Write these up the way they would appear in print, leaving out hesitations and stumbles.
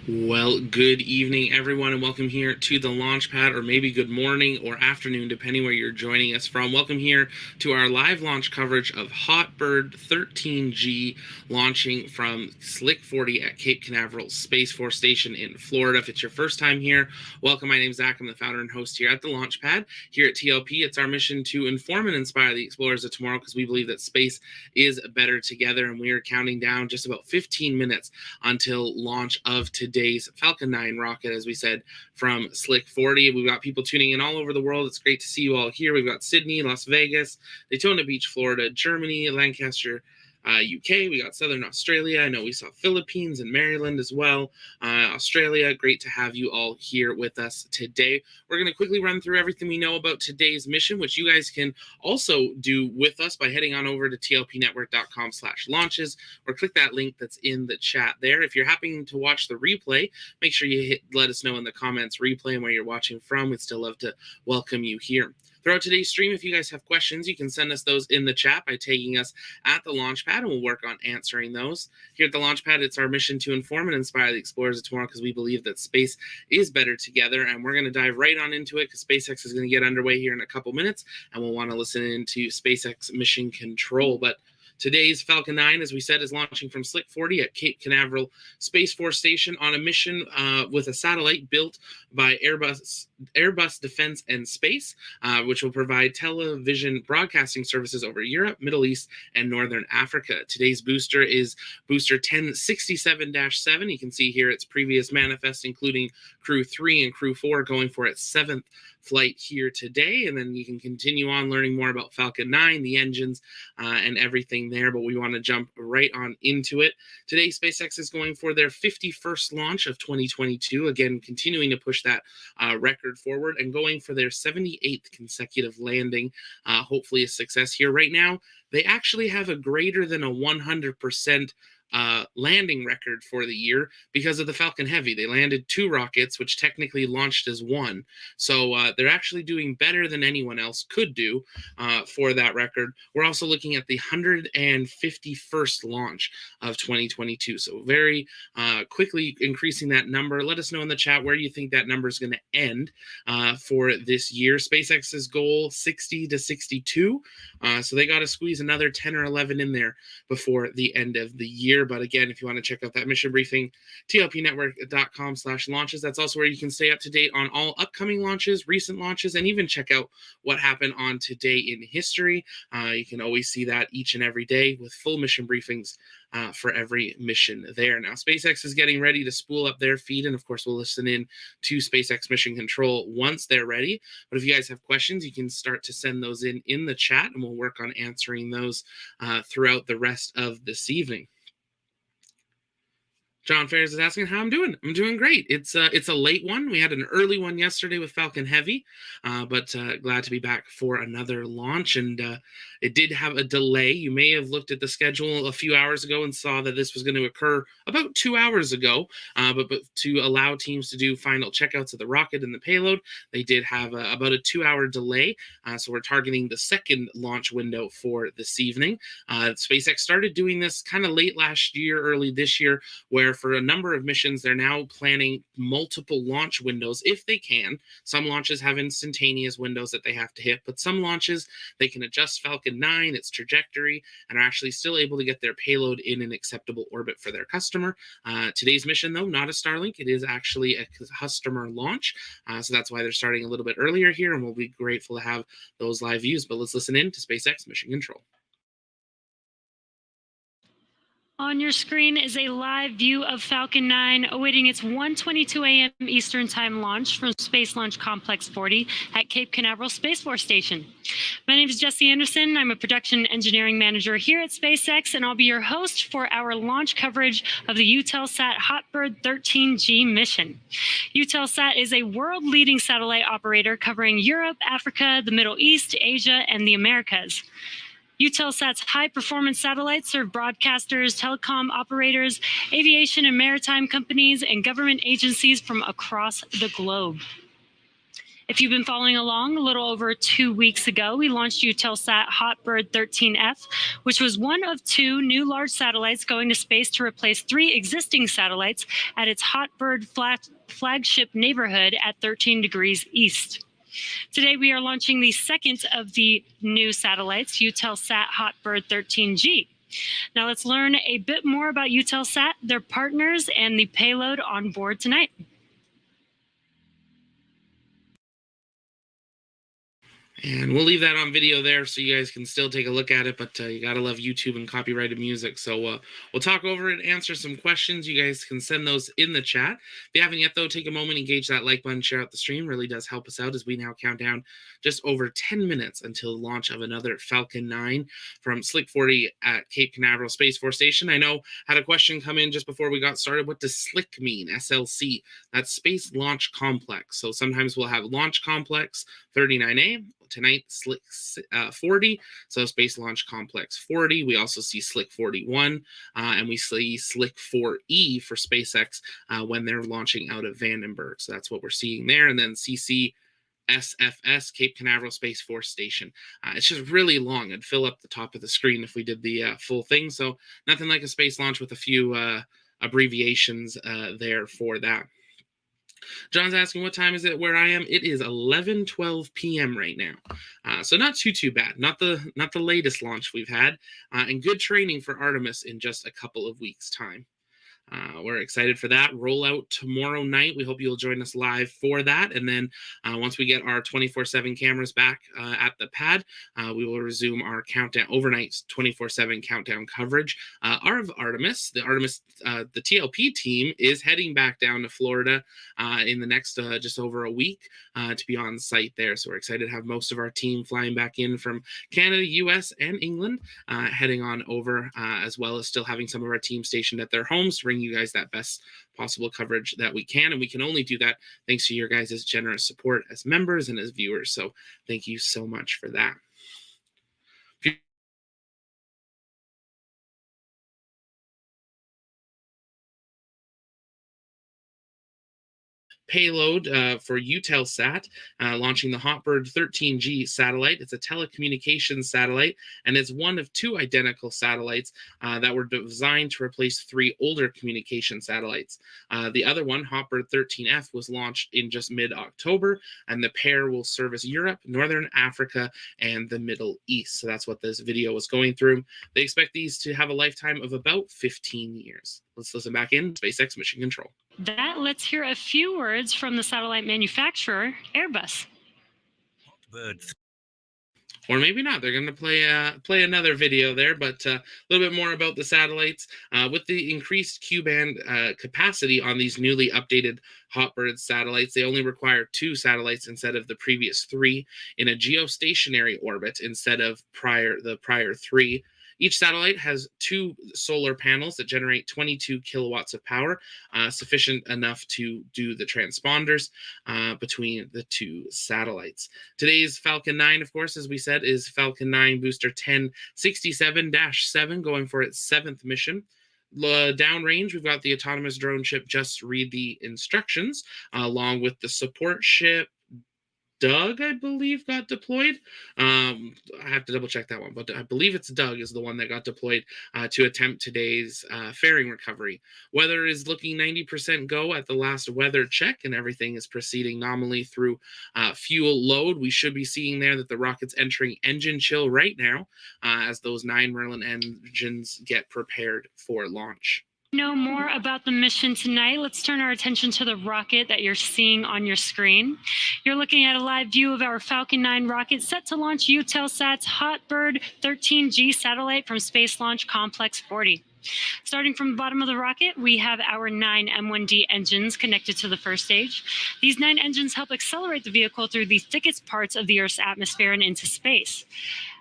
Well, good evening, everyone, and welcome here to the launch pad, or maybe good morning or afternoon, depending where you're joining us from. Welcome here to our live launch coverage of HOTBIRD 13G launching from Slick 40 at Cape Canaveral Space Force Station in Florida. If it's your first time here, welcome. My name is Zach. I'm the founder and host here at the launch pad. Here at TLP, it's our mission to inform and inspire the explorers of tomorrow, because we believe that space is better together, and we are counting down just about 15 minutes until launch of today's Falcon 9 rocket, as we said, from Slick 40. We've got people tuning in all over the world. It's great to see you all here. We've got Sydney, Las Vegas, Daytona Beach, Florida, Germany, Lancaster, UK. We got Southern Australia. I know we saw Philippines and Maryland as well. Australia, great to have you all here with us today. We're going to quickly run through everything we know about today's mission, which you guys can also do with us by heading on over to tlpnetwork.com/launches, or click that link that's in the chat there. If you're happening to watch the replay, make sure you let us know in the comments replay and where you're watching from. We'd still love to welcome you here. Throughout today's stream, if you guys have questions, you can send us those in the chat by tagging us at the Launchpad, and we'll work on answering those. Here at the Launchpad, it's our mission to inform and inspire the explorers of tomorrow, because we believe that space is better together, and we're going to dive right on into it, because SpaceX is going to get underway here in a couple minutes, and we'll want to listen into SpaceX mission control. But today's Falcon 9, as we said, is launching from Slick 40 at Cape Canaveral Space Force Station on a mission with a satellite built by Airbus Defense and Space, which will provide television broadcasting services over Europe, Middle East, and Northern Africa. Today's booster is booster 1067-7. You can see here its previous manifest, including Crew 3 and Crew 4 going for its 7th flight here today, and then you can continue on learning more about Falcon 9, the engines, and everything there, but we want to jump right on into it. Today, SpaceX is going for their 51st launch of 2022, again, continuing to push that record forward, and going for their 78th consecutive landing, hopefully a success here. Right now, they actually have a greater than a 100% landing record for the year because of the Falcon Heavy. They landed 2 rockets, which technically launched as 1. So they're actually doing better than anyone else could do for that record. We're also looking at the 151st launch of 2022. So very quickly increasing that number. Let us know in the chat where you think that number is going to end for this year. SpaceX's goal, 60 to 62. So they got to squeeze another 10 or 11 in there before the end of the year. But again, if you want to check out that mission briefing, tlpnetwork.com/launches. That's also where you can stay up to date on all upcoming launches, recent launches, and even check out what happened on Today in History. You can always see that each and every day with full mission briefings for every mission there. Now, SpaceX is getting ready to spool up their feed, and of course, we'll listen in to SpaceX Mission Control once they're ready. But if you guys have questions, you can start to send those in the chat, and we'll work on answering those throughout the rest of this evening. John Ferris is asking how I'm doing. I'm doing great. It's a late one. We had an early one yesterday with Falcon Heavy, but glad to be back for another launch. And it did have a delay. You may have looked at the schedule a few hours ago and saw that this was going to occur about 2 hours ago. But to allow teams to do final checkouts of the rocket and the payload, they did have about a 2-hour delay. So we're targeting the second launch window for this evening. SpaceX started doing this kind of late last year, early this year, where for a number of missions, they're now planning multiple launch windows if they can. Some launches have instantaneous windows that they have to hit, but some launches, they can adjust Falcon 9, its trajectory, and are actually still able to get their payload in an acceptable orbit for their customer. Today's mission, though, not a Starlink. It is actually a customer launch, so that's why they're starting a little bit earlier here, and we'll be grateful to have those live views. But let's listen in to SpaceX Mission Control. On your screen is a live view of Falcon 9 awaiting its 1:22 a.m. Eastern Time launch from Space Launch Complex 40 at Cape Canaveral Space Force Station. My name is Jesse Anderson. I'm a production engineering manager here at SpaceX, and I'll be your host for our launch coverage of the Eutelsat HOTBIRD 13G mission. Eutelsat is a world-leading satellite operator covering Europe, Africa, the Middle East, Asia, and the Americas. Eutelsat's high-performance satellites serve broadcasters, telecom operators, aviation and maritime companies, and government agencies from across the globe. If you've been following along, a little over 2 weeks ago, we launched Eutelsat HOTBIRD 13F, which was one of 2 new large satellites going to space to replace 3 existing satellites at its HOTBIRD flagship neighborhood at 13 degrees east. Today, we are launching the second of the new satellites, Eutelsat HOTBIRD 13G. Now let's learn a bit more about Eutelsat, their partners, and the payload on board tonight. And we'll leave that on video there so you guys can still take a look at it, but you gotta love YouTube and copyrighted music. So we'll talk over it, answer some questions. You guys can send those in the chat. If you haven't yet, though, take a moment, engage that like button, share out the stream. Really does help us out as we now count down just over 10 minutes until the launch of another Falcon 9 from Slick 40 at Cape Canaveral Space Force Station. I know had a question come in just before we got started. What does SLIC mean? SLC. That's Space Launch Complex. So sometimes we'll have Launch Complex 39A. Tonight, Slick 40, so Space Launch Complex 40. We also see Slick 41, and we see Slick 4E for SpaceX when they're launching out of Vandenberg. So that's what we're seeing there. And then CCSFS, Cape Canaveral Space Force Station. It's just really long. It'd fill up the top of the screen if we did the full thing. So nothing like a space launch with a few abbreviations there for that. John's asking what time is it where I am. It is 11:12 p.m. right now, so not too bad. Not the latest launch we've had, and good training for Artemis in just a couple of weeks' time. We're excited for that rollout tomorrow night. We hope you'll join us live for that. And then once we get our 24/7 cameras back at the pad, we will resume our countdown overnight 24/7 countdown coverage of Artemis. The TLP team is heading back down to Florida in the next just over a week to be on site there. So we're excited to have most of our team flying back in from Canada, US, and England, heading on over, as well as still having some of our team stationed at their homes to bring you guys that best possible coverage that we can. And we can only do that thanks to your guys' generous support as members and as viewers. So thank you so much for that. Payload for Eutelsat, launching the HOTBIRD 13G satellite. It's a telecommunications satellite, and it's one of 2 identical satellites that were designed to replace 3 older communication satellites. The other one, HOTBIRD 13F, was launched in just mid-October, and the pair will service Europe, Northern Africa, and the Middle East. So that's what this video was going through. They expect these to have a lifetime of about 15 years. Let's listen back in SpaceX Mission Control. Let's hear a few words from the satellite manufacturer, Airbus. Or maybe not. They're going to play another video there, but a little bit more about the satellites. With the increased Q-band capacity on these newly updated HOTBIRD satellites, they only require 2 satellites instead of the previous 3 in a geostationary orbit instead of the prior 3. Each satellite has 2 solar panels that generate 22 kilowatts of power, sufficient enough to do the transponders between the 2 satellites. Today's Falcon 9, of course, as we said, is Falcon 9 Booster 1067-7, going for its 7th mission. Downrange, we've got the autonomous drone ship Just Read the Instructions, along with the support ship Doug, I believe, got deployed. I have to double check that one, but I believe it's Doug is the one that got deployed to attempt today's fairing recovery. Weather is looking 90% go at the last weather check, and everything is proceeding nominally through fuel load. We should be seeing there that the rocket's entering engine chill right now as those 9 Merlin engines get prepared for launch. Know more about the mission tonight, let's turn our attention to the rocket that you're seeing on your screen. You're looking at a live view of our Falcon 9 rocket set to launch Eutelsat's HOTBIRD 13G satellite from Space Launch Complex 40. Starting from the bottom of the rocket, we have our 9 M1D engines connected to the first stage. These 9 engines help accelerate the vehicle through the thickest parts of the Earth's atmosphere and into space.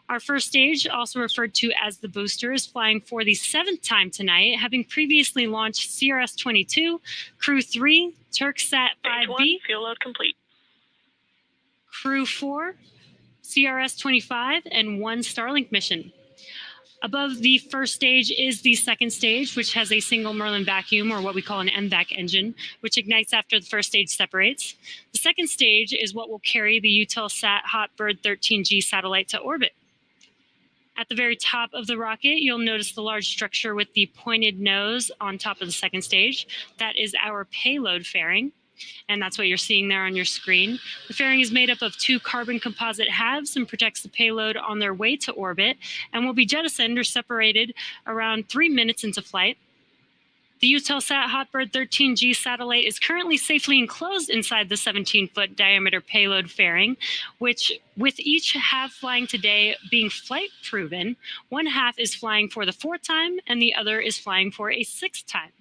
Our first stage, also referred to as the booster, is flying for the 7th time tonight, having previously launched CRS-22, Crew 3, Turksat 5B, fuel load complete, Crew 4, CRS-25, and 1 Starlink mission. Above the first stage is the second stage, which has a single Merlin vacuum, or what we call an MVAC engine, which ignites after the first stage separates. The second stage is what will carry the Eutelsat HOTBIRD 13G satellite to orbit. At the very top of the rocket, you'll notice the large structure with the pointed nose on top of the second stage. That is our payload fairing, and that's what you're seeing there on your screen. The fairing is made up of 2 carbon composite halves and protects the payload on their way to orbit, and will be jettisoned or separated around 3 minutes into flight. The Eutelsat HOTBIRD 13G satellite is currently safely enclosed inside the 17-foot diameter payload fairing, which, with each half flying today being flight proven, one half is flying for the 4th time and the other is flying for a 6th time.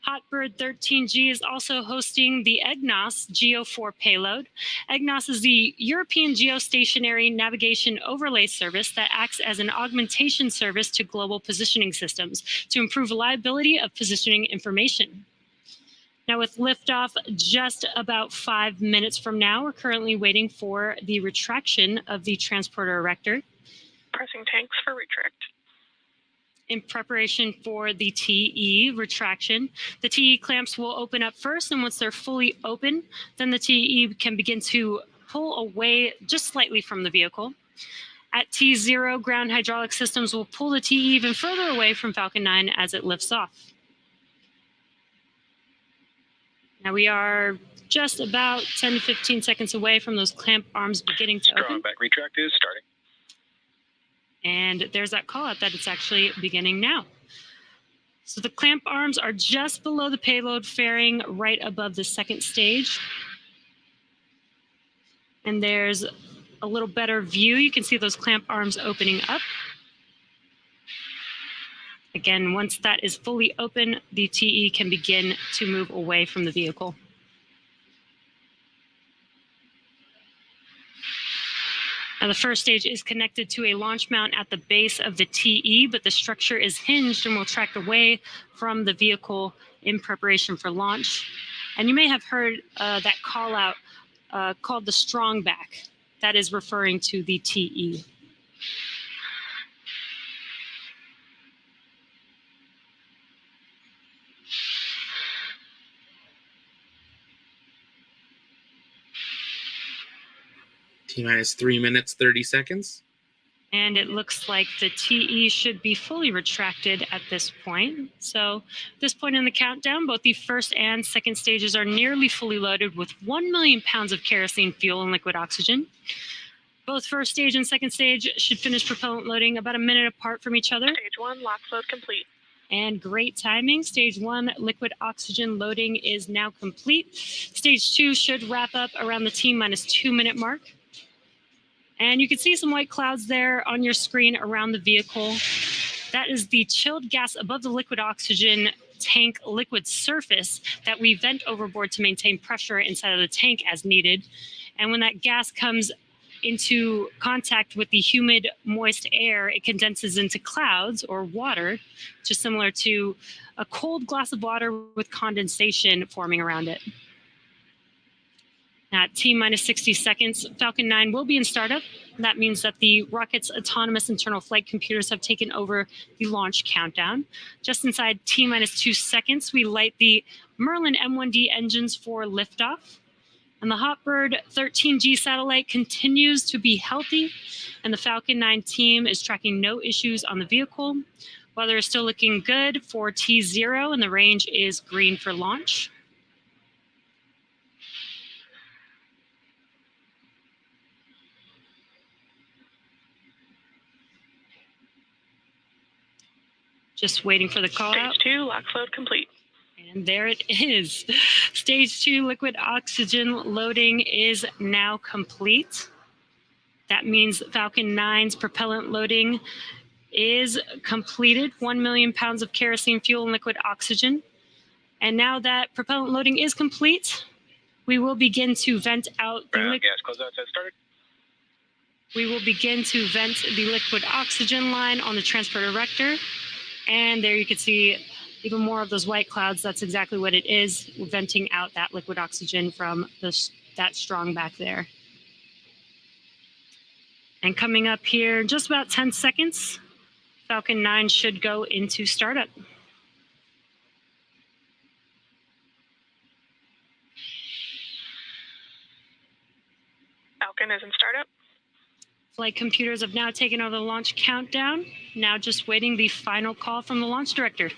HOTBIRD 13G is also hosting the EGNOS GEO4 payload. EGNOS is the European Geostationary Navigation Overlay Service that acts as an augmentation service to global positioning systems to improve reliability of positioning information. Now, with liftoff just about 5 minutes from now, we're currently waiting for the retraction of the transporter erector. Pressing tanks for retract. In preparation for the TE retraction, the TE clamps will open up first, and once they're fully open, then the TE can begin to pull away just slightly from the vehicle. At T0, ground hydraulic systems will pull the TE even further away from Falcon 9 as it lifts off. Now we are just about 10 to 15 seconds away from those clamp arms beginning to open. Strong back retract is starting. And there's that call out that it's actually beginning now. So the clamp arms are just below the payload fairing, right above the second stage. And there's a little better view. You can see those clamp arms opening up. Again, once that is fully open, the TE can begin to move away from the vehicle. Now, the first stage is connected to a launch mount at the base of the TE, but the structure is hinged and will track away from the vehicle in preparation for launch. And you may have heard that call out called the strong back. That is referring to the TE. T-minus 3 minutes, 30 seconds. And it looks like the TE should be fully retracted at this point. So at this point in the countdown, both the first and second stages are nearly fully loaded with 1 million pounds of kerosene fuel and liquid oxygen. Both first stage and second stage should finish propellant loading about a minute apart from each other. Stage 1, LOX load complete. And great timing. Stage 1 liquid oxygen loading is now complete. Stage 2 should wrap up around the T-minus 2 minute mark. And you can see some white clouds there on your screen around the vehicle. That is the chilled gas above the liquid oxygen tank liquid surface that we vent overboard to maintain pressure inside of the tank as needed. And when that gas comes into contact with the humid, moist air, it condenses into clouds or water, just similar to a cold glass of water with condensation forming around it. At T-minus 60 seconds, Falcon 9 will be in startup. That means that the rocket's autonomous internal flight computers have taken over the launch countdown. Just inside T-minus 2 seconds, we light the Merlin M1D engines for liftoff. And the HOTBIRD 13G satellite continues to be healthy, and the Falcon 9 team is tracking no issues on the vehicle. Weather is still looking good for T0, and the range is green for launch. Just waiting for the call out. Stage 2, LOX load complete. And there it is. Stage 2 liquid oxygen loading is now complete. That means Falcon 9's propellant loading is completed. 1 million pounds of kerosene fuel and liquid oxygen. And now that propellant loading is complete, we will begin to vent out the gas closeout has started. We will begin to vent the liquid oxygen line on the transport erector. And there you can see even more of those white clouds. That's exactly what it is. We're venting out that liquid oxygen from that strong back there. And coming up here, just about 10 seconds, Falcon 9 should go into startup. Falcon is in startup. Flight computers have now taken over the launch countdown. Now just waiting the final call from the launch director.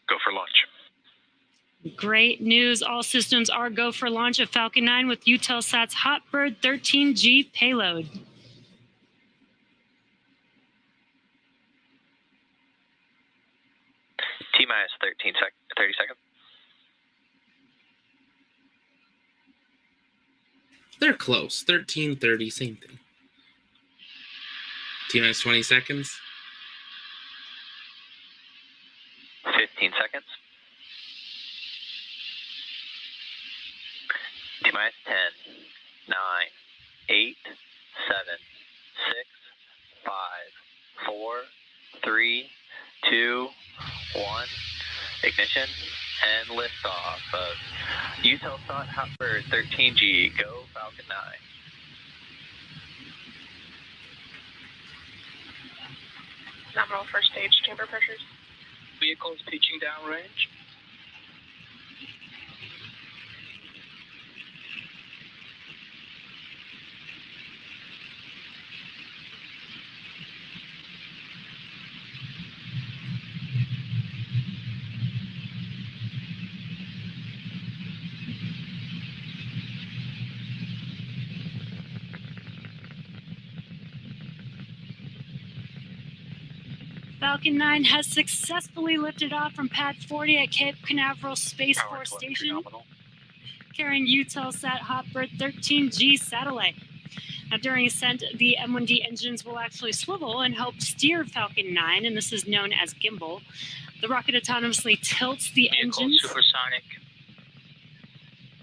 Go for launch. Great news. All systems are go for launch of Falcon 9 with Eutelsat's HOTBIRD 13G payload. T-minus 30 seconds. They're close. 13:30, same thing. T-minus 20 seconds. 15 seconds. T-minus 10, 9, 8, 7, 6, 5, 4, 3, 2, 1. Ignition and liftoff of Eutelsat HOTBIRD 13G. Go Falcon 9. Nominal first stage chamber pressures. Vehicles pitching downrange. Falcon 9 has successfully lifted off from pad 40 at Cape Canaveral Space Force Station, carrying Eutelsat HOTBIRD 13G satellite. Now, during ascent, the M1D engines will actually swivel and help steer Falcon 9, and this is known as gimbal. The rocket autonomously tilts the engines. Supersonic.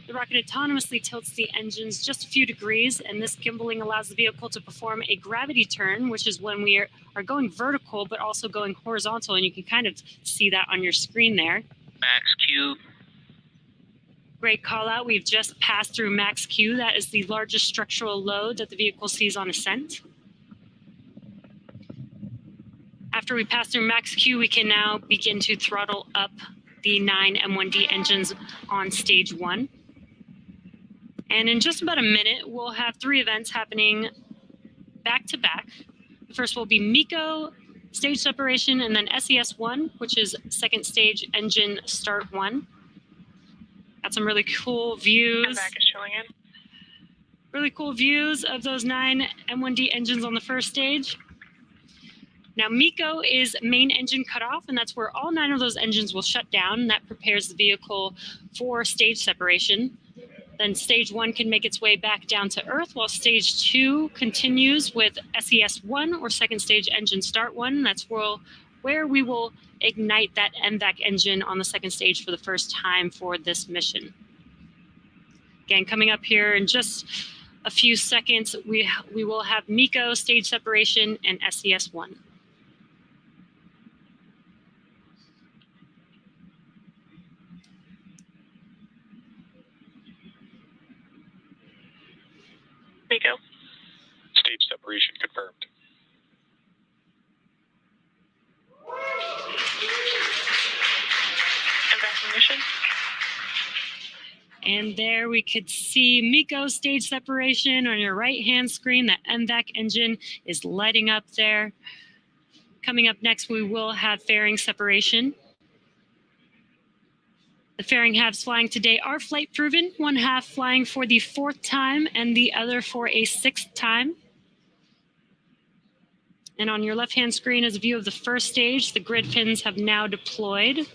The rocket autonomously tilts the engines just a few degrees, and this gimbaling allows the vehicle to perform a gravity turn, which is when we are going vertical but also going horizontal, and you can kind of see that on your screen there. Max Q. Great call out. We've just passed through max Q. That is the largest structural load that the vehicle sees on ascent. After we pass through max Q, we can now begin to throttle up the 9 M1D engines on stage 1. And in just about a minute, we'll have 3 events happening back to back. The first will be MECO stage separation, and then SES1, which is second stage engine start 1. Got some really cool views. MVAC is showing in. Really cool views of those 9 M1D engines on the first stage. Now, MECO is main engine cutoff, and that's where all 9 of those engines will shut down, and that prepares the vehicle for stage separation. Then stage 1 can make its way back down to Earth, while stage 2 continues with SES1, or second stage engine start 1. That's where we will ignite that MVAC engine on the second stage for the first time for this mission. Again, coming up here in just a few seconds, we will have MECO stage separation and SES1. MECO. Stage separation confirmed. Evacuation. And there we could see MECO stage separation on your right-hand screen. That MVAC engine is lighting up there. Coming up next, we will have fairing separation. The fairing halves flying today are flight proven, one half flying for the 4th time and the other for a 6th time. And on your left-hand screen is a view of the first stage. The grid pins have now deployed.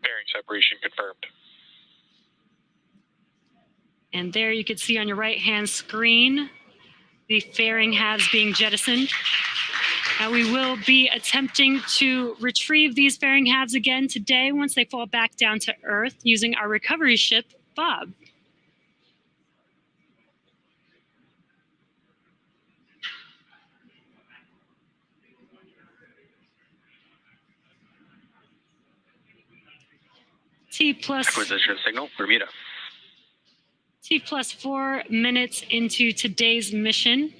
Fairing separation confirmed. And there you can see on your right-hand screen the fairing halves being jettisoned. Now we will be attempting to retrieve these fairing halves again today once they fall back down to Earth using our recovery ship, Bob. Acquisition of signal, Bermuda. T plus 4 minutes into today's mission.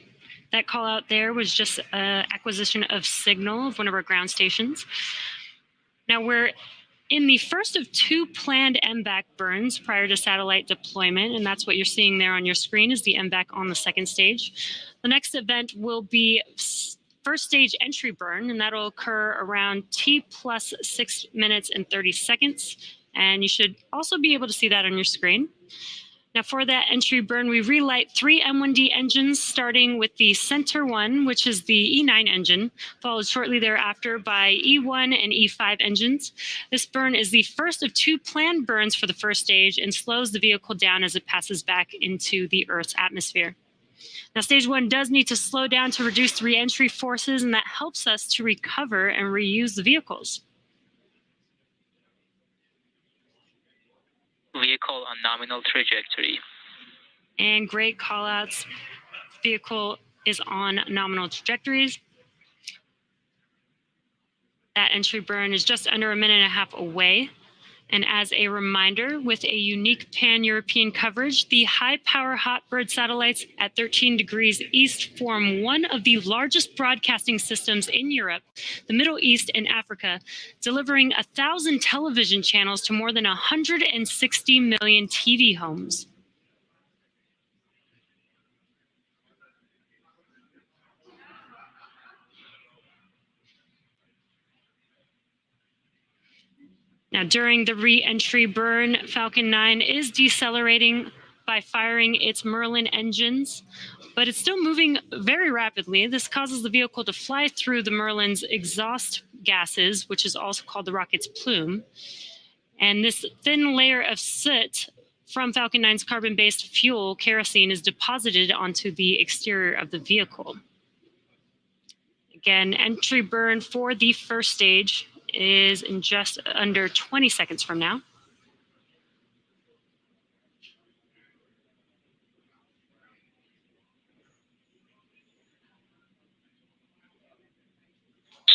That call out there was just acquisition of signal of one of our ground stations. Now we're in the first of 2 planned MVAC burns prior to satellite deployment, and that's what you're seeing there on your screen is the MVAC on the second stage. The next event will be first stage entry burn, and that'll occur around T plus 6 minutes and 30 seconds. And you should also be able to see that on your screen. Now for that entry burn, we relight 3 M1D engines, starting with the center one, which is the E9 engine, followed shortly thereafter by E1 and E5 engines. This burn is the first of 2 planned burns for the first stage and slows the vehicle down as it passes back into the Earth's atmosphere. Now, stage 1 does need to slow down to reduce re-entry forces, and that helps us to recover and reuse the vehicles. Vehicle on nominal trajectory. And great callouts. Vehicle is on nominal trajectories. That entry burn is just under 1.5 minutes away. And as a reminder, with a unique pan-European coverage, the high-power HOTBIRD satellites at 13 degrees east form one of the largest broadcasting systems in Europe, the Middle East, and Africa, delivering 1,000 television channels to more than 160 million TV homes. Now, during the re-entry burn, Falcon 9 is decelerating by firing its Merlin engines, but it's still moving very rapidly. This causes the vehicle to fly through the Merlin's exhaust gases, which is also called the rocket's plume. And this thin layer of soot from Falcon 9's carbon-based fuel, kerosene, is deposited onto the exterior of the vehicle. Again, entry burn for the first stage is in just under 20 seconds from now.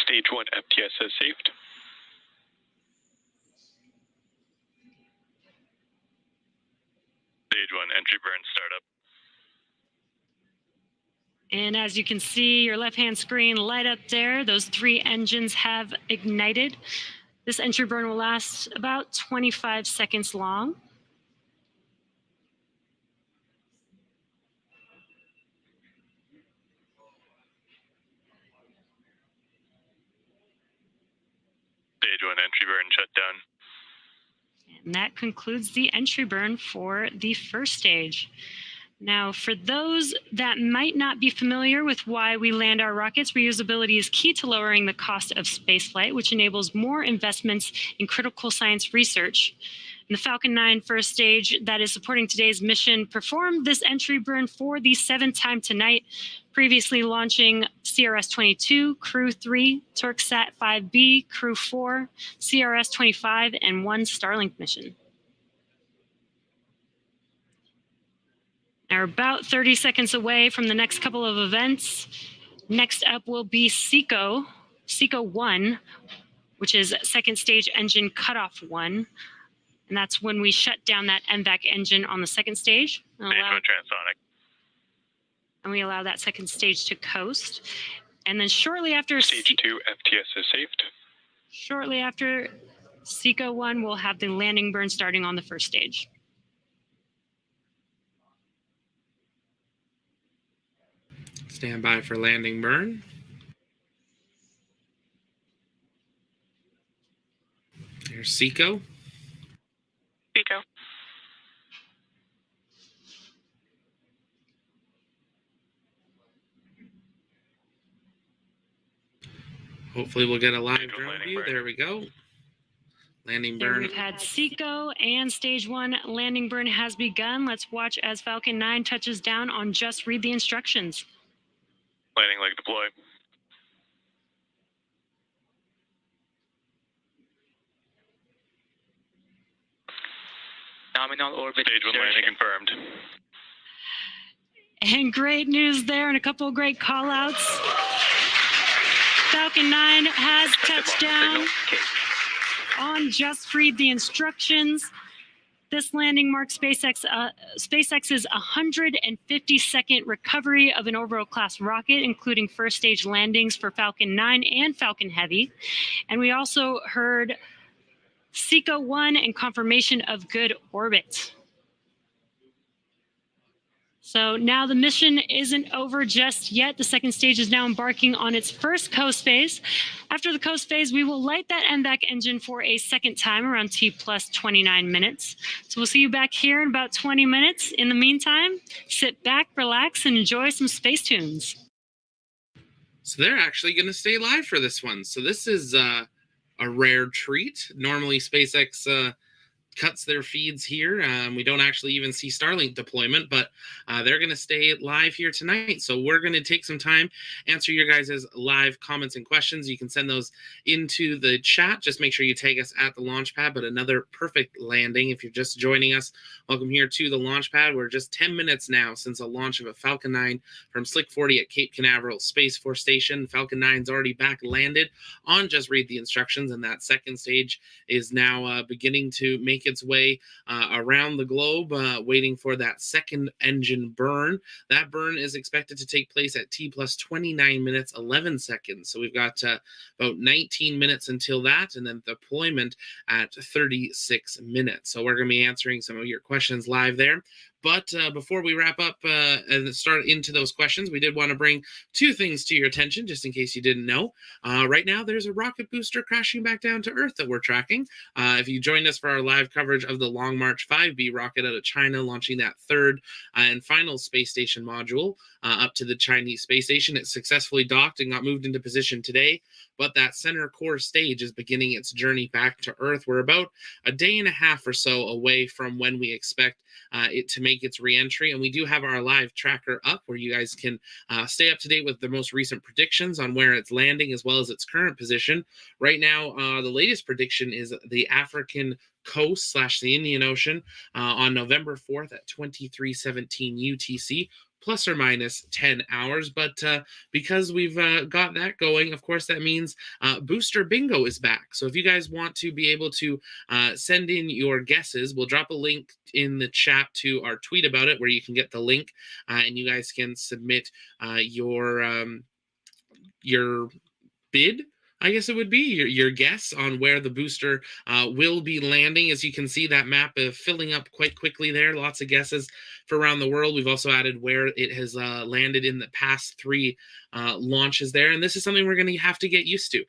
Stage 1 FTS has saved. Stage 1 entry burn startup. And as you can see, your left-hand screen light up there. Those 3 engines have ignited. This entry burn will last about 25 seconds long. Stage 1 entry burn shut down. And that concludes the entry burn for the first stage. Now, for those that might not be familiar with why we land our rockets, reusability is key to lowering the cost of spaceflight, which enables more investments in critical science research. And the Falcon 9 first stage that is supporting today's mission performed this entry burn for the 7th time tonight, previously launching CRS-22, Crew 3, Turksat 5B, Crew 4, CRS-25, and 1 Starlink mission. We're about 30 seconds away from the next couple of events. Next up will be SECO 1, which is second stage engine cutoff 1. And that's when we shut down that MVAC engine on the second stage. And we allow that second stage to coast. And then shortly after Stage 2 FTS is saved. Shortly after SECO 1, we'll have the landing burn starting on the first stage. Stand by for landing burn. There's SECO. SECO. Hopefully we'll get a live drone view. There we go. Landing burn. There we've had SECO and stage 1 landing burn has begun. Let's watch as Falcon 9 touches down on Just Read the Instructions. Landing leg deploy. Nominal orbit. Stage 1 landing confirmed. And great news there and a couple of great call outs. Falcon 9 has touched down. on Just Read the Instructions. This landing marks SpaceX's 152nd recovery of an orbital-class rocket, including first-stage landings for Falcon 9 and Falcon Heavy. And we also heard SECO 1 and confirmation of good orbit. So now the mission isn't over just yet. The second stage is now embarking on its first coast phase. After the coast phase, we will light that MVAC engine for a second time around T plus 29 minutes. So we'll see you back here in about 20 minutes. In the meantime, sit back, relax, and enjoy some space tunes. So they're actually going to stay live for this one. So this is a rare treat. Normally SpaceX cuts their feeds here. We don't actually even see Starlink deployment, but they're going to stay live here tonight. So we're going to take some time, answer your guys' live comments and questions. You can send those into the chat. Just make sure you tag us at the launch pad. But another perfect landing. If you're just joining us, welcome here to the launch pad. We're just 10 minutes now since the launch of a Falcon 9 from Slick 40 at Cape Canaveral Space Force Station. Falcon 9's already back landed on Just Read the Instructions, and that second stage is now beginning to make its way around the globe, waiting for that second engine burn. That burn is expected to take place at T plus 29 minutes, 11 seconds. So we've got about 19 minutes until that, and then deployment at 36 minutes. So we're going to be answering some of your questions live there. But before we wrap up and start into those questions, we did want to bring two things to your attention, just in case you didn't know. Right now, there's a rocket booster crashing back down to Earth that we're tracking. If you joined us for our live coverage of the Long March 5B rocket out of China, launching that third and final space station module up to the Chinese space station, it successfully docked and got moved into position today. But that center core stage is beginning its journey back to Earth. We're about a day and a half or so away from when we expect it to make its re-entry, and we do have our live tracker up where you guys can stay up to date with the most recent predictions on where it's landing as well as its current position. Right now, the latest prediction is the African coast / the Indian Ocean on November 4th at 23:17 UTC. Plus or minus 10 hours. But because we've got that going, of course, that means Booster Bingo is back. So if you guys want to be able to send in your guesses, we'll drop a link in the chat to our tweet about it where you can get the link and you guys can submit your bid, I guess it would be, your guess on where the booster will be landing. As you can see, that map is filling up quite quickly there. Lots of guesses for around the world. We've also added where it has landed in the past 3 launches there. And this is something we're going to have to get used to.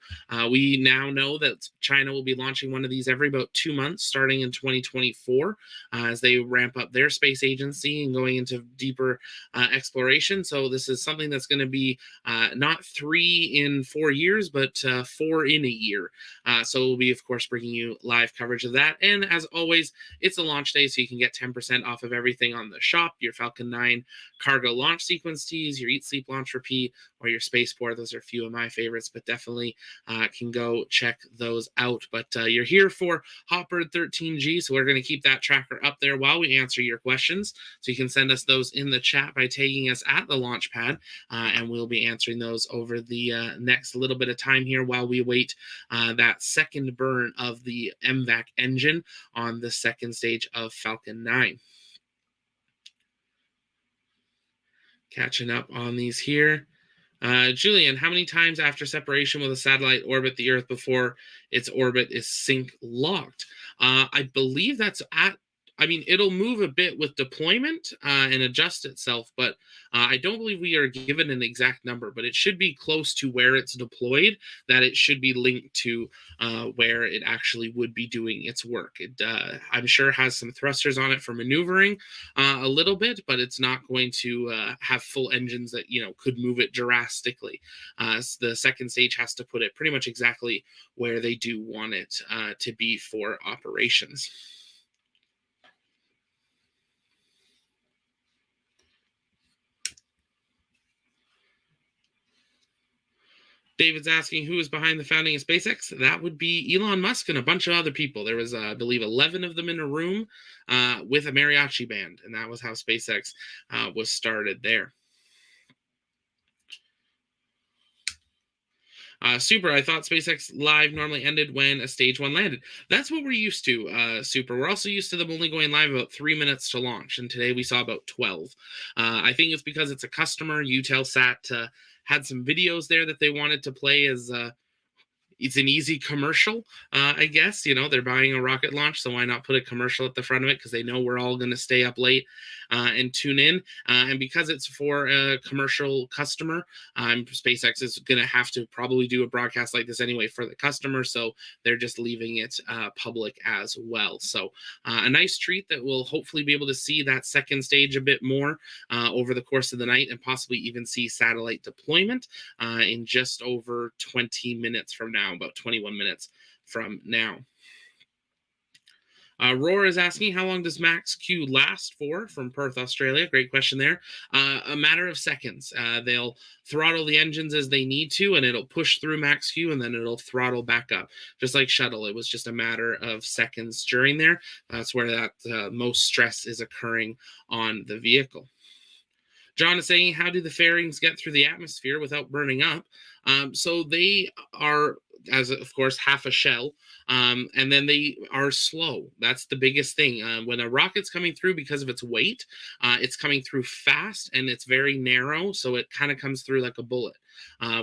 We now know that China will be launching one of these every about 2 months starting in 2024 as they ramp up their space agency and going into deeper exploration. So this is something that's going to be not 3 in 4 years, but 4 in a year. So we'll be, of course, bringing you live coverage of that. And as always, it's a launch day, so you can get 10% off of everything on the shop, your Falcon 9 cargo launch sequence tees, your Eat, Sleep, Launch, Repeat, or your Spaceport. Those are a few of my favorites, but definitely can go check those out. But you're here for HOTBIRD 13G, so we're going to keep that tracker up there while we answer your questions. So you can send us those in the chat by tagging us at the launch pad, and we'll be answering those over the next little bit of time here while we wait that second burn of the MVAC engine on the second stage of Falcon 9. Catching up on these here. Julian, how many times after separation will the satellite orbit the Earth before its orbit is sync locked? I believe that's it'll move a bit with deployment and adjust itself, but I don't believe we are given an exact number, but it should be close to where it's deployed, that it should be linked to where it actually would be doing its work. It, I'm sure, has some thrusters on it for maneuvering a little bit, but it's not going to have full engines that, could move it drastically. The second stage has to put it pretty much exactly where they do want it to be for operations. David's asking who is behind the founding of SpaceX. That would be Elon Musk and a bunch of other people. There was, I believe, 11 of them in a room with a mariachi band, and that was how SpaceX was started there. Super, I thought SpaceX Live normally ended when a stage 1 landed. That's what we're used to, Super. We're also used to them only going live about 3 minutes to launch, and today we saw about 12. I think it's because it's a customer. Eutelsat had some videos there that they wanted to play as it's an easy commercial, I guess. You know, they're buying a rocket launch, so why not put a commercial at the front of it? Because they know we're all going to stay up late and tune in. And because it's for a commercial customer, SpaceX is going to have to probably do a broadcast like this anyway for the customer, so they're just leaving it public as well. So a nice treat that we'll hopefully be able to see that second stage a bit more over the course of the night, and possibly even see satellite deployment in just over 20 minutes from now. About 21 minutes from now. Roar is asking, how long does max Q last for from Perth, Australia? Great question there. A matter of seconds. They'll throttle the engines as they need to, and it'll push through max Q, and then it'll throttle back up. Just like shuttle, it was just a matter of seconds during there. That's where that most stress is occurring on the vehicle. John is saying, how do the fairings get through the atmosphere without burning up? So they are, as of course, half a shell, and then they are slow. That's the biggest thing. When a rocket's coming through, because of its weight, it's coming through fast, and it's very narrow, so it kind of comes through like a bullet.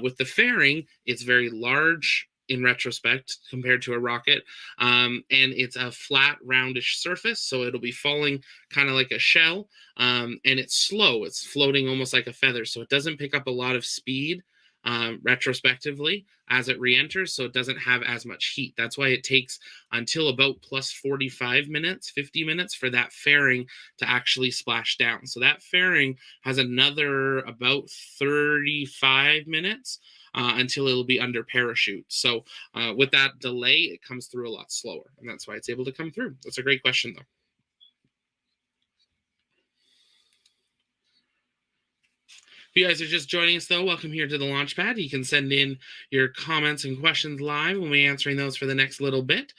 With the fairing, it's very large in retrospect compared to a rocket, and it's a flat roundish surface, so it'll be falling kind of like a shell, and it's slow. It's floating almost like a feather, so it doesn't pick up a lot of speed retrospectively as it re-enters, so it doesn't have as much heat. That's why it takes until about plus 45 minutes, 50 minutes for that fairing to actually splash down. So that fairing has another about 35 minutes until it'll be under parachute. So with that delay, it comes through a lot slower, and that's why it's able to come through. That's a great question, though. If you guys are just joining us, though, welcome here to the Launchpad. You can send in your comments and questions live. We'll be answering those for the next little bit.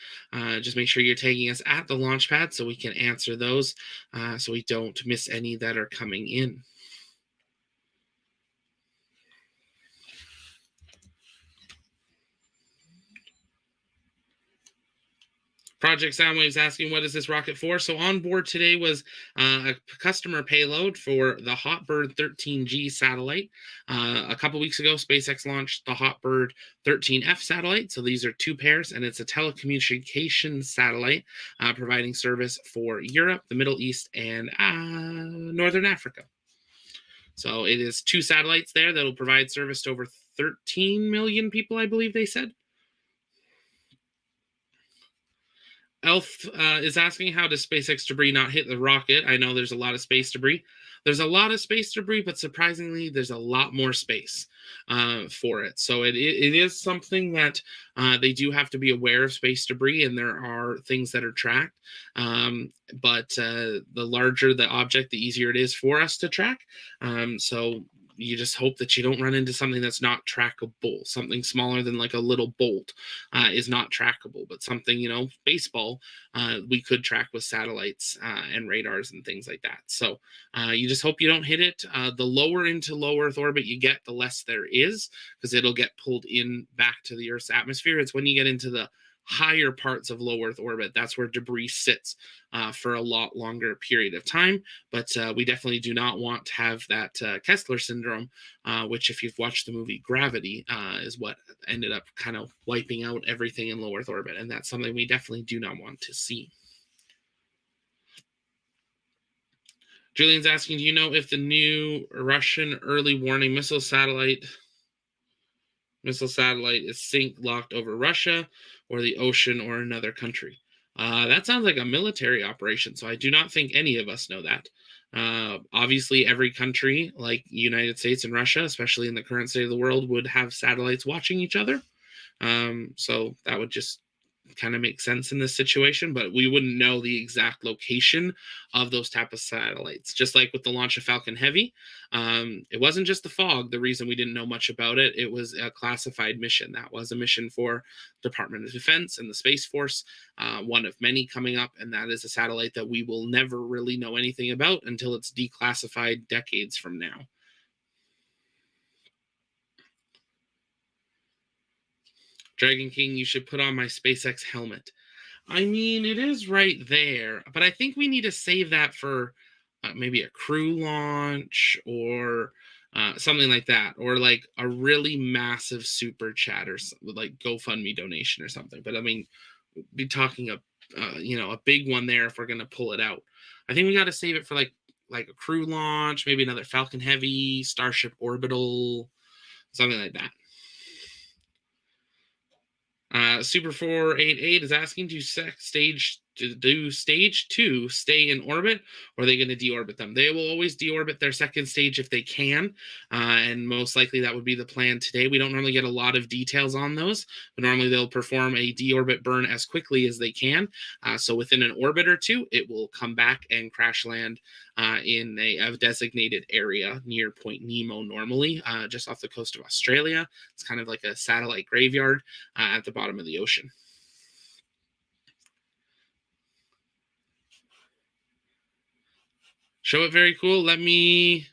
Just make sure you're tagging us at the Launchpad so we can answer those, so we don't miss any that are coming in. Project Soundwave's asking, what is this rocket for? So on board today was a customer payload for the HOTBIRD 13G satellite. A couple weeks ago, SpaceX launched the HOTBIRD 13F satellite. So these are two pairs, and it's a telecommunications satellite providing service for Europe, the Middle East, and Northern Africa. So it is two satellites there that will provide service to over 13 million people, I believe they said. Elf is asking, how does SpaceX debris not hit the rocket? I know there's a lot of space debris. There's a lot of space debris, but surprisingly, there's a lot more space for it. So it is something that they do have to be aware of space debris, and there are things that are tracked. But the larger the object, the easier it is for us to track. So you just hope that you don't run into something that's not trackable. Something smaller than like a little bolt is not trackable, but something, you know, baseball, we could track with satellites and radars and things like that. So you just hope you don't hit it. The lower into low Earth orbit you get, the less there is, because it'll get pulled in back to the Earth's atmosphere. It's when you get into the higher parts of low Earth orbit, that's where debris sits for a lot longer period of time. But we definitely do not want to have that Kessler syndrome, which, if you've watched the movie Gravity, is what ended up kind of wiping out everything in low Earth orbit. And that's something we definitely do not want to see. Julian's asking, do you know if the new Russian early warning missile satellite is sync locked over Russia or the ocean or another country? That sounds like a military operation, so I do not think any of us know that. Obviously, every country, like United States and Russia, especially in the current state of the world, would have satellites watching each other. So that would just kind of make sense in this situation, but we wouldn't know the exact location of those type of satellites. Just like with the launch of Falcon Heavy, it wasn't just the fog. The reason we didn't know much about it, it was a classified mission. That was a mission for Department of Defense and the Space Force, one of many coming up, and that is a satellite that we will never really know anything about until it's declassified decades from now. Dragon King, you should put on my SpaceX helmet. I mean, it is right there, but I think we need to save that for maybe a crew launch or something like that, or like a really massive super chat or like GoFundMe donation or something. But I mean, we'd be talking a big one there if we're gonna pull it out. I think we got to save it for like a crew launch, maybe another Falcon Heavy, Starship Orbital, something like that. Super 488 is asking, do stage 2 stay in orbit, or are they going to deorbit them? They will always deorbit their second stage if they can, and most likely that would be the plan today. We don't normally get a lot of details on those, but normally they'll perform a deorbit burn as quickly as they can. So within an orbit or two, it will come back and crash land in a designated area near Point Nemo, normally just off the coast of Australia. It's kind of like a satellite graveyard at the bottom of the ocean. Show it very cool. Let me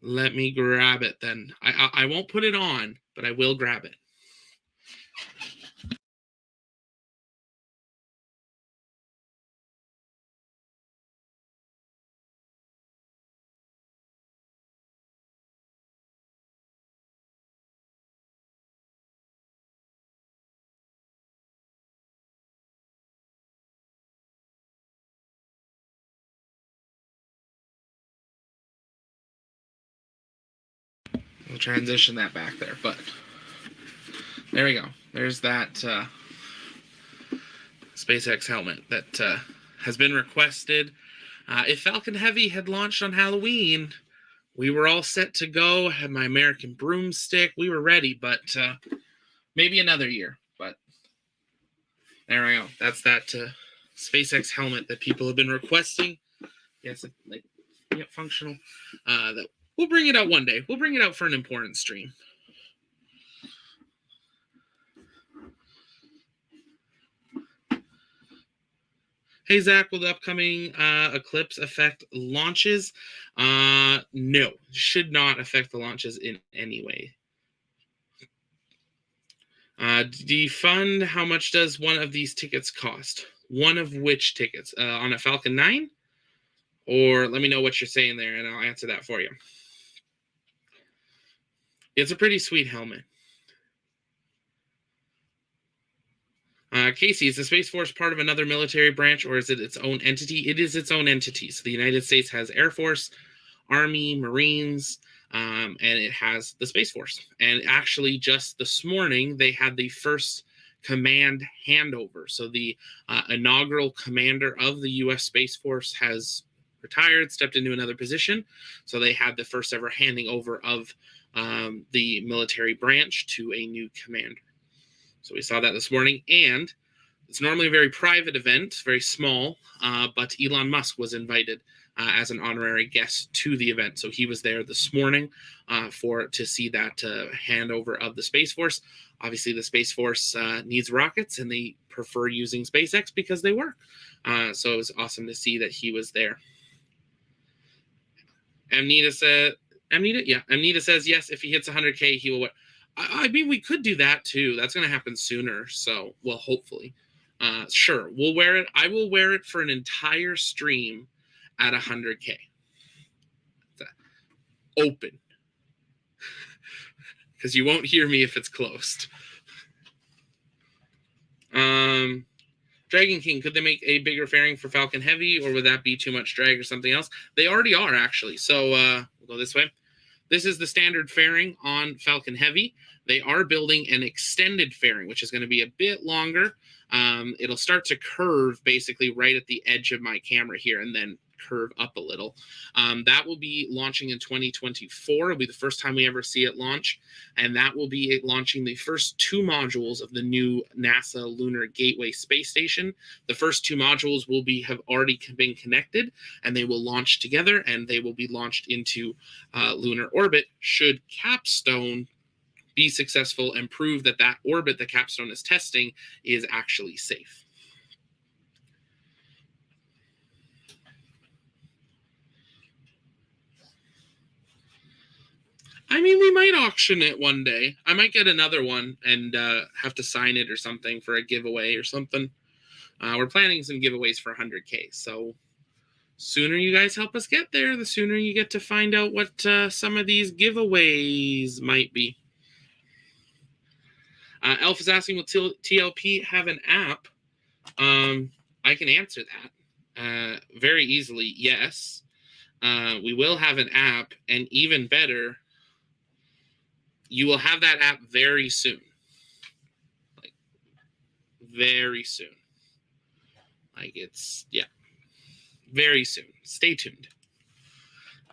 grab it then. I won't put it on, but I will grab it. We'll transition that back there, but there we go. There's that SpaceX helmet that has been requested. If Falcon Heavy had launched on Halloween, we were all set to go. I had my American broomstick. We were ready, but maybe another year. But there we go. That's that SpaceX helmet that people have been requesting. Yes, functional. That we'll bring it out one day. We'll bring it out for an important stream. Hey, Zach, will the upcoming eclipse affect launches? No, should not affect the launches in any way. Defund, how much does one of these tickets cost? One of which tickets? On a Falcon 9? Or let me know what you're saying there, and I'll answer that for you. It's a pretty sweet helmet. Casey, is the Space Force part of another military branch, or is it its own entity? It is its own entity. So the United States has Air Force, Army, Marines, and it has the Space Force. And actually, just this morning, they had the first command handover. So the inaugural commander of the U.S. Space Force has retired, stepped into another position. So they had the first ever handing over of the military branch to a new commander. So we saw that this morning, and it's normally a very private event, very small, but Elon Musk was invited as an honorary guest to the event. So he was there this morning to see that handover of the Space Force. Obviously, the Space Force needs rockets, and they prefer using SpaceX because they work. So it was awesome to see that he was there. Amnita says, yes, if he hits 100K, he will. I mean, we could do that too. That's going to happen sooner. So, well, hopefully. Sure, we'll wear it. I will wear it for an entire stream at 100K. Open. Because you won't hear me if it's closed. Dragon King, could they make a bigger fairing for Falcon Heavy, or would that be too much drag or something else? They already are, actually. So we'll go this way. This is the standard fairing on Falcon Heavy. They are building an extended fairing, which is going to be a bit longer. It'll start to curve basically right at the edge of my camera here and then curve up a little. That will be launching in 2024. It'll be the first time we ever see it launch. And that will be launching the first 2 modules of the new NASA Lunar Gateway space station. The first 2 modules will have already been connected, and they will launch together, and they will be launched into lunar orbit should Capstone be successful and prove that that orbit that Capstone is testing is actually safe. I mean, we might auction it one day. I might get another one and have to sign it or something for a giveaway or something. We're planning some giveaways for 100K. So sooner you guys help us get there, the sooner you get to find out what some of these giveaways might be. Elf is asking, will TLP have an app? I can answer that very easily. Yes, we will have an app, and even better, you will have that app very soon. Like, very soon. Like, it's, yeah, very soon. Stay tuned.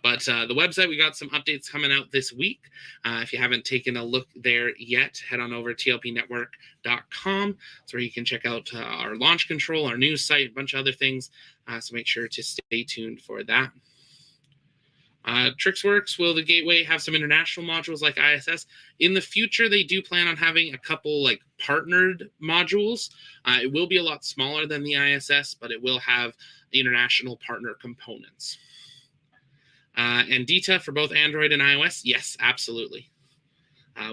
But the website, we got some updates coming out this week. If you haven't taken a look there yet, head on over to tlpnetwork.com. That's where you can check out our launch control, our news site, a bunch of other things. So make sure to stay tuned for that. TrixWorks, will the gateway have some international modules like ISS? In the future, they do plan on having a couple like partnered modules. It will be a lot smaller than the ISS, but it will have international partner components. And DTA for both Android and iOS? Yes, absolutely.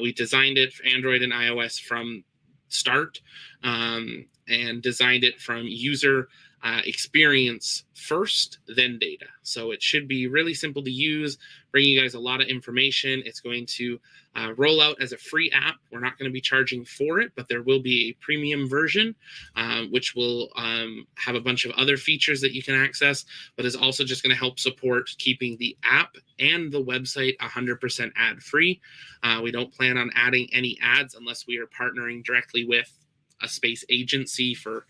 We designed it for Android and iOS from start and designed it from user experience first, then data. So it should be really simple to use, bring you guys a lot of information. It's going to roll out as a free app. We're not going to be charging for it, but there will be a premium version, which will have a bunch of other features that you can access, but is also just going to help support keeping the app and the website 100% ad-free. We don't plan on adding any ads unless we are partnering directly with a space agency for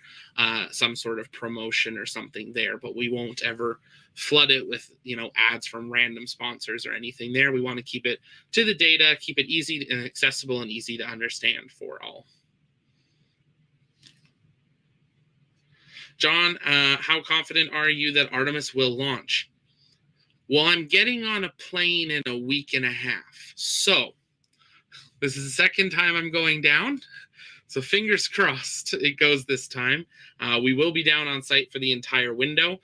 some sort of promotion or something there, but we won't ever flood it with, you know, ads from random sponsors or anything there. We want to keep it to the data, keep it easy and accessible and easy to understand for all. John, how confident are you that Artemis will launch? Well, I'm getting on a plane in a week and a half. So this is the second time I'm going down. So fingers crossed it goes this time. We will be down on site for the entire window.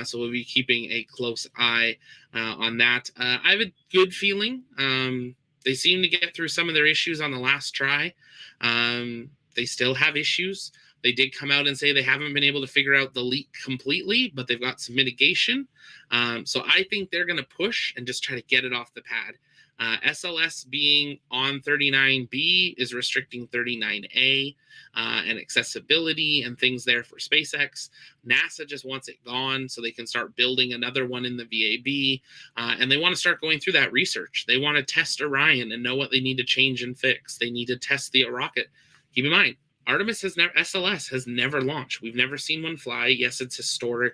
So we'll be keeping a close eye on that. I have a good feeling. They seem to get through some of their issues on the last try. They still have issues. They did come out and say they haven't been able to figure out the leak completely, but they've got some mitigation. So I think they're going to push and just try to get it off the pad. SLS being on 39B is restricting 39A and accessibility and things there for SpaceX. NASA just wants it gone so they can start building another one in the VAB. And they want to start going through that research. They want to test Orion and know what they need to change and fix. They need to test the rocket. Keep in mind, Artemis has never, SLS has never launched. We've never seen one fly. Yes, it's historic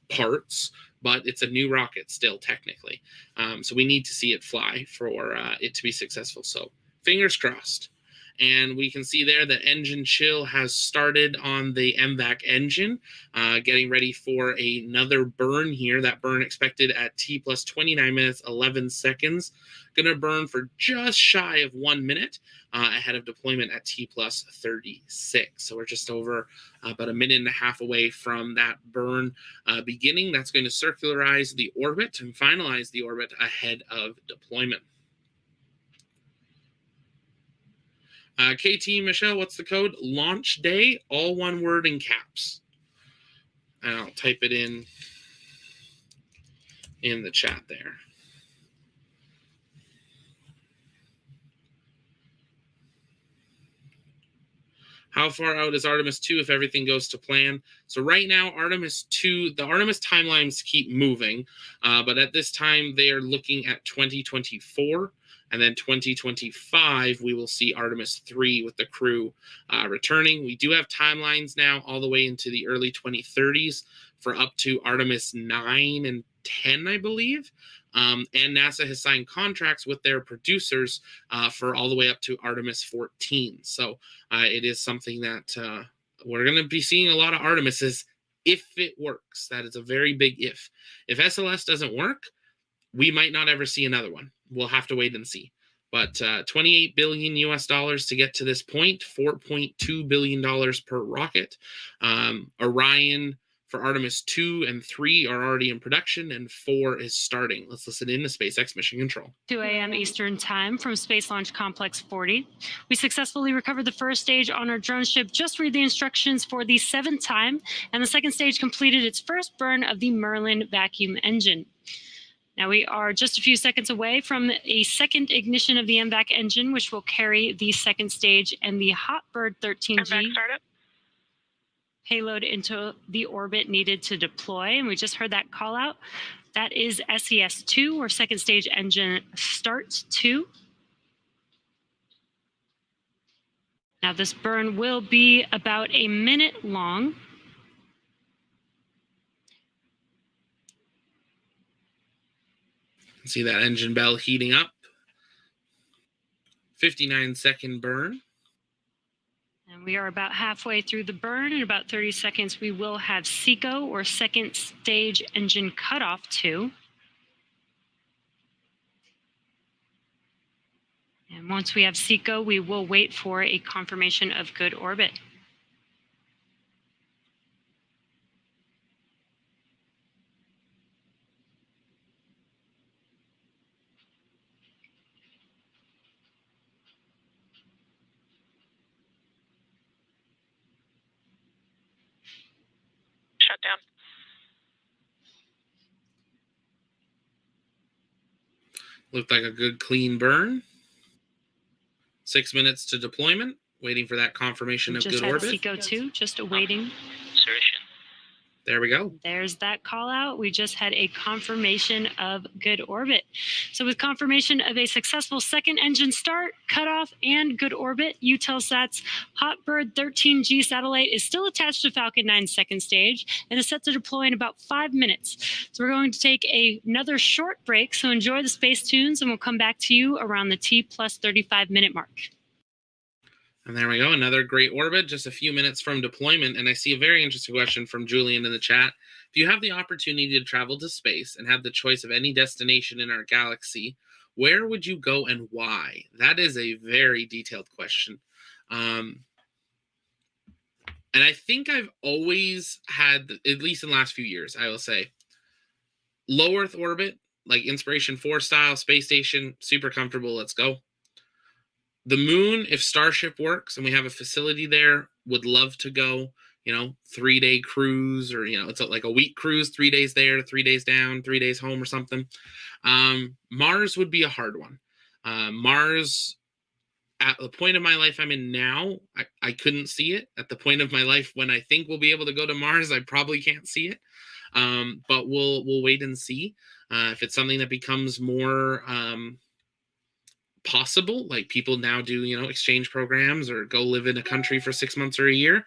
parts, but it's a new rocket still technically. So we need to see it fly for it to be successful. So fingers crossed. And we can see there that engine chill has started on the MVAC engine, getting ready for another burn here. That burn expected at T plus 29 minutes, 11 seconds. Going to burn for just shy of 1 minute ahead of deployment at T plus 36. So we're just over about a minute and a half away from that burn beginning. That's going to circularize the orbit and finalize the orbit ahead of deployment. KT Michelle, what's the code? Launch day, all one word in caps. And I'll type it in the chat there. How far out is Artemis 2 if everything goes to plan? So right now, Artemis 2, the Artemis timelines keep moving, but at this time, they are looking at 2024. And then 2025, we will see Artemis 3 with the crew returning. We do have timelines now all the way into the early 2030s for up to Artemis 9 and 10, I believe. And NASA has signed contracts with their producers for all the way up to Artemis 14. So it is something that we're going to be seeing a lot of Artemises if it works. That is a very big if. If SLS doesn't work, we might not ever see another one. We'll have to wait and see. But $28 billion to get to this point, $4.2 billion per rocket. Orion for Artemis 2 and 3 are already in production, and 4 is starting. Let's listen in to SpaceX Mission Control. 2 a.m. Eastern Time from Space Launch Complex 40. We successfully recovered the first stage on our drone ship. Just read the instructions for the 7th time, and the second stage completed its first burn of the Merlin vacuum engine. Now we are just a few seconds away from a second ignition of the MVAC engine, which will carry the second stage and the HOTBIRD 13G payload into the orbit needed to deploy. And we just heard that call out. That is SES-2, or second stage engine start 2. Now this burn will be about a minute long. See that engine bell heating up. 59-second burn. And we are about halfway through the burn. In about 30 seconds, we will have SECO, or second stage engine cutoff 2. And once we have SECO, we will wait for a confirmation of good orbit. Shut down. Looked like a good clean burn. 6 minutes to deployment. Waiting for that confirmation of good orbit. Just had SECO 2, just awaiting. Insertion. There we go. There's that call out. We just had a confirmation of good orbit. So with confirmation of a successful second engine start, cutoff, and good orbit, Eutelsat's HOTBIRD 13G satellite is still attached to Falcon 9's second stage and is set to deploy in about 5 minutes. So we're going to take another short break. So enjoy the space tunes, and we'll come back to you around the T+35 minute mark. And there we go, another great orbit, just a few minutes from deployment. And I see a very interesting question from Julian in the chat. If you have the opportunity to travel to space and have the choice of any destination in our galaxy, where would you go and why? That is a very detailed question. And I think I've always had, at least in the last few years, I will say, low Earth orbit, like Inspiration 4 style, space station, super comfortable, let's go. The moon, if Starship works and we have a facility there, would love to go, 3-day cruise, or, it's like a week cruise, 3 days there, 3 days down, 3 days home or something. Mars would be a hard one. Mars, at the point of my life I'm in now, I couldn't see it. At the point of my life when I think we'll be able to go to Mars, I probably can't see it. But we'll wait and see. If it's something that becomes more possible, like people now do, exchange programs or go live in a country for 6 months or a year,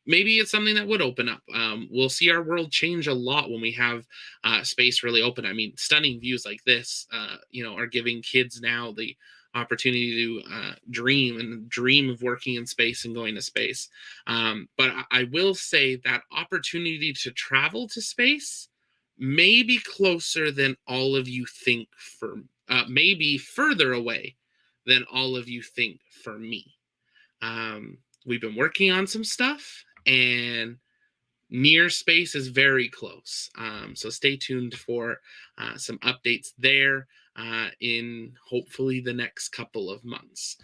maybe it's something that would open up. We'll see our world change a lot when we have space really open. I mean, stunning views like this, are giving kids now the opportunity to dream of working in space and going to space. But I will say that opportunity to travel to space may be closer than all of you think maybe further away than all of you think for me. We've been working on some stuff, and near space is very close. So stay tuned for some updates there in hopefully the next couple of months.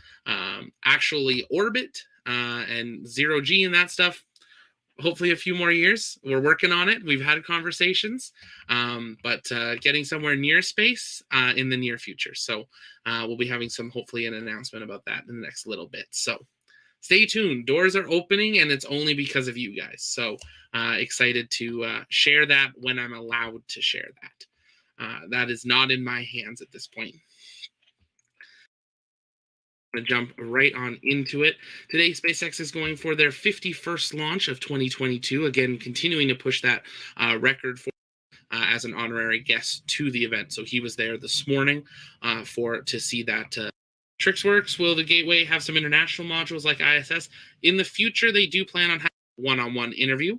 Actually, orbit and 0G and that stuff, hopefully a few more years. We're working on it. We've had conversations, but getting somewhere near space in the near future. So we'll be having hopefully an announcement about that in the next little bit. So stay tuned. Doors are opening, and it's only because of you guys. So excited to share that when I'm allowed to share that. That is not in my hands at this point. To jump right on into it. Today, SpaceX is going for their 51st launch of 2022. Again, continuing to push that record for as an honorary guest to the event. So he was there this morning to see that. TrixWorks, will the Gateway have some international modules like ISS? In the future, they do plan on having a one-on-one interview.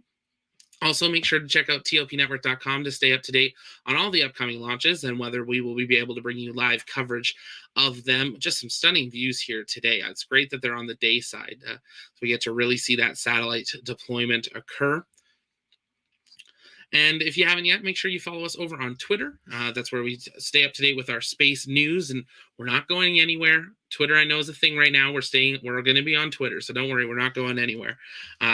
Also, make sure to check out tlpnetwork.com to stay up to date on all the upcoming launches and whether we will be able to bring you live coverage of them. Just some stunning views here today. It's great that they're on the day side. So we get to really see that satellite deployment occur. And if you haven't yet, make sure you follow us over on Twitter. That's where we stay up to date with our space news, and we're not going anywhere. Twitter, I know, is a thing right now. We're going to be on Twitter, so don't worry, we're not going anywhere.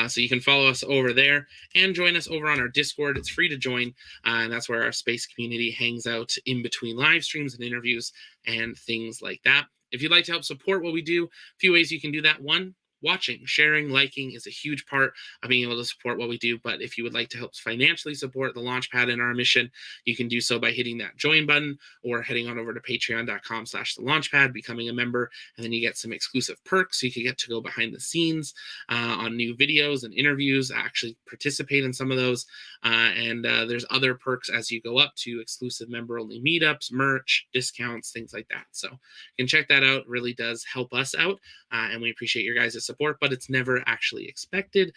So you can follow us over there and join us over on our Discord. It's free to join, and that's where our space community hangs out in between live streams and interviews and things like that. If you'd like to help support what we do, a few ways you can do that. One, watching, sharing, liking is a huge part of being able to support what we do. But if you would like to help financially support the Launchpad and our mission, you can do so by hitting that join button or heading on over to patreon.com/thelaunchpad, becoming a member, and then you get some exclusive perks. You can get to go behind the scenes on new videos and interviews, actually participate in some of those. And there's other perks as you go up to exclusive member-only meetups, merch, discounts, things like that. So you can check that out. It really does help us out, and we appreciate your guys' support, but it's never actually expected.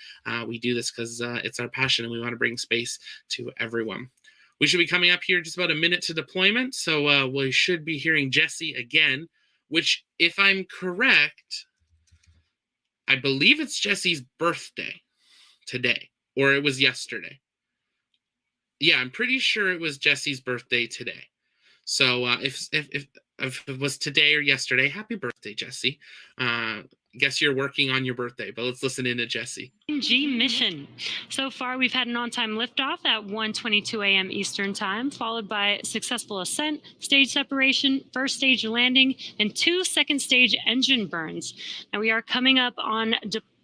We do this because it's our passion and we want to bring space to everyone. We should be coming up here just about a minute to deployment, so we should be hearing Jesse again, which, if I'm correct, I believe it's Jesse's birthday today, or it was yesterday. Yeah, I'm pretty sure it was Jesse's birthday today. So if it was today or yesterday, happy birthday, Jesse. Guess you're working on your birthday, but let's listen in to Jesse. G mission. So far, we've had an on-time liftoff at 1:22 a.m. Eastern Time, followed by successful ascent, stage separation, first stage landing, and 2 second stage engine burns. Now we are coming up on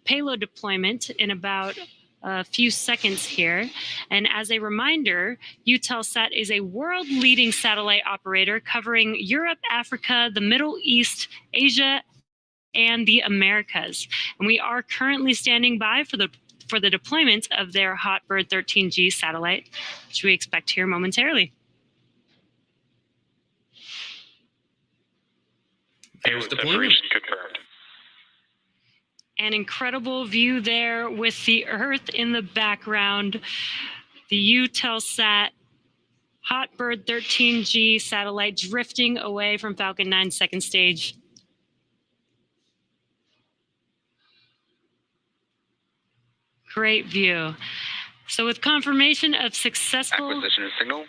payload deployment in about a few seconds here. And as a reminder, Eutelsat is a world-leading satellite operator covering Europe, Africa, the Middle East, Asia, and the Americas. And we are currently standing by for the deployment of their HOTBIRD 13G satellite, which we expect here momentarily. There's deployment. Confirmed. An incredible view there with the Earth in the background. The Eutelsat HOTBIRD 13G satellite drifting away from Falcon 9 second stage. Great view. So with confirmation of successful Acquisition of signal.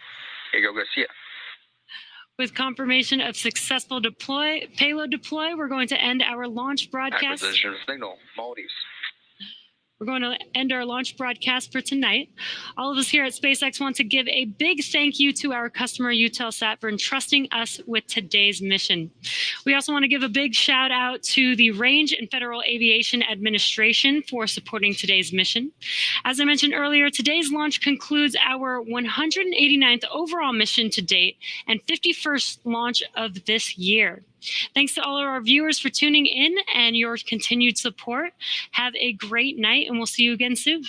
Diego Garcia. With confirmation of successful payload deploy, we're going to end our launch broadcast. Acquisition of signal. Maldives. We're going to end our launch broadcast for tonight. All of us here at SpaceX want to give a big thank you to our customer Eutelsat for entrusting us with today's mission. We also want to give a big shout out to the Range and Federal Aviation Administration for supporting today's mission. As I mentioned earlier, today's launch concludes our 189th overall mission to date and 51st launch of this year. Thanks to all of our viewers for tuning in and your continued support. Have a great night, and we'll see you again soon.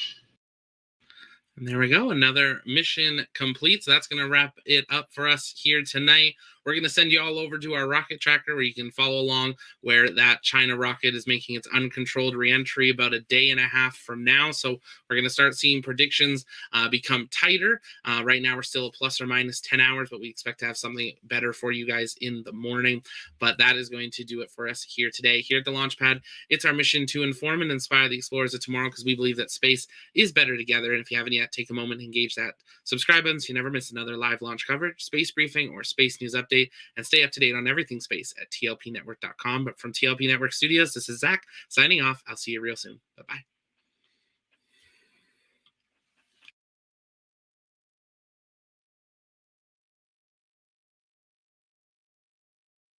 And there we go. Another mission complete. So that's going to wrap it up for us here tonight. We're going to send you all over to our rocket tracker where you can follow along where that China rocket is making its uncontrolled reentry about a day and a half from now. So we're going to start seeing predictions become tighter. Right now, we're still a plus or minus 10 hours, but we expect to have something better for you guys in the morning. But that is going to do it for us here today. Here at the Launchpad, it's our mission to inform and inspire the explorers of tomorrow because we believe that space is better together. And if you haven't yet, take a moment and engage that subscribe button so you never miss another live launch coverage, space briefing, or space news update. And stay up to date on everything space at tlpnetwork.com. But from TLP Network Studios, this is Zach signing off. I'll see you real soon. Bye-bye.